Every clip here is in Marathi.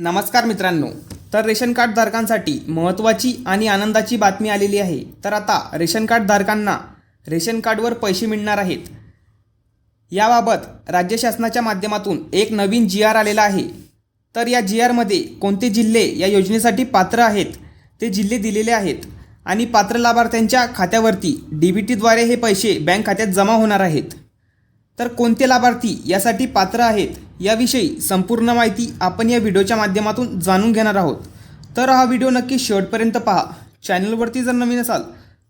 नमस्कार मित्रांनो, तर रेशन कार्ड धारकांसाठी महत्त्वाची आणि आनंदाची बातमी आलेली आहे। तर आता रेशन कार्ड धारकांना रेशन कार्डवर पैसे मिळणार आहेत। याबाबत राज्य शासनाच्या माध्यमातून एक नवीन GR आलेला आहे। तर या GR मध्ये कोणते जिल्हे या योजनेसाठी पात्र आहेत ते जिल्हे दिलेले आहेत आणि पात्र लाभार्थ्यांच्या खात्यावरती DBT द्वारे हे पैसे बँक खात्यात जमा होणार आहेत। तर कोणते लाभार्थी यासाठी पात्र आहेत याविषयी संपूर्ण माहिती आपण या व्हिडिओच्या माध्यमातून जाणून घेणार आहोत। तर हा व्हिडिओ नक्की शेवटपर्यंत पहा। चॅनलवरती जर नवीन असाल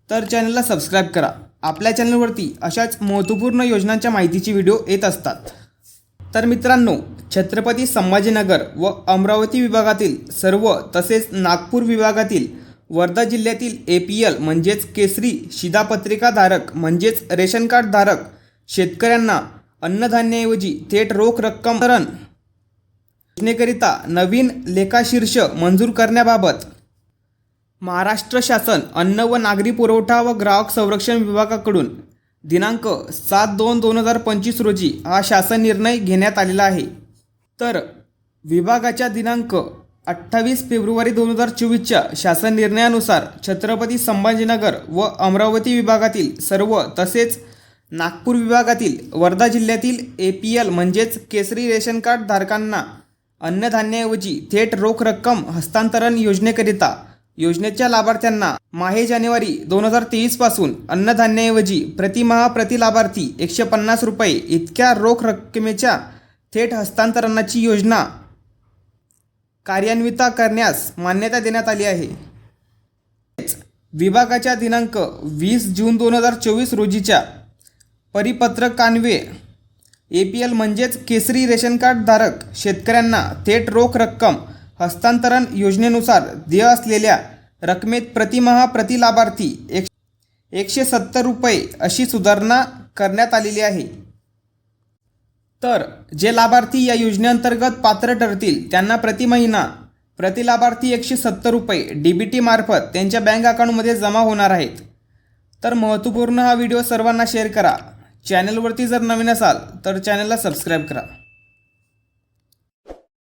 तर चॅनलला सबस्क्राइब करा। आपल्या चॅनलवरती अशाच महत्त्वपूर्ण योजनांच्या माहितीचे व्हिडिओ येत असतात। तर मित्रांनो, छत्रपती संभाजीनगर व अमरावती विभागातील सर्व तसेच नागपूर विभागातील वर्धा जिल्ह्यातील APL म्हणजेच केसरी शिधापत्रिका धारक म्हणजेच रेशन कार्ड धारक शेतकऱ्यांना अन्नधान्याऐवजी थेट रोख रक्कम वितरण योजनेकरिता नवीन लेखाशीर्ष मंजूर करण्याबाबत महाराष्ट्र शासन अन्न व नागरी पुरवठा व ग्राहक संरक्षण विभागाकडून दिनांक 7/2/2025 रोजी हा शासन निर्णय घेण्यात आलेला आहे। तर विभागाच्या दिनांक 28 फेब्रुवारी 2024च्या शासन निर्णयानुसार छत्रपती संभाजीनगर व अमरावती विभागातील सर्व तसेच नागपूर विभागातील वर्धा जिल्ह्यातील APL म्हणजेच केसरी रेशन कार्ड धारकांना अन्नधान्याऐवजी थेट रोख रक्कम हस्तांतरण योजनेकरिता योजनेच्या लाभार्थ्यांना माहे जानेवारी 2023 पासून अन्नधान्याऐवजी प्रतिमाह प्रति लाभार्थी 150 रुपये इतक्या रोख रकमेच्या थेट हस्तांतरणाची योजना कार्यान्वित करण्यास मान्यता देण्यात आली आहे। विभागाच्या दिनांक 20 जून 2024 रोजीच्या परिपत्रकान्वये APL म्हणजेच केसरी रेशन कार्ड धारक शेतकऱ्यांना थेट रोख रक्कम हस्तांतरण योजनेनुसार देय असलेल्या रकमेत प्रतिमाह प्रति लाभार्थी 170 रुपये अशी सुधारणा करण्यात आलेली आहे। तर जे लाभार्थी या योजनेअंतर्गत पात्र ठरतील त्यांना प्रति महिना प्रति लाभार्थी 170 रुपये DBT मार्फत त्यांच्या बँक अकाउंटमध्ये जमा होणार आहेत। तर महत्त्वपूर्ण हा व्हिडिओ सर्वांना शेअर करा। चॅनलवरती जर नवीन असाल तर चॅनलला सबस्क्राइब करा।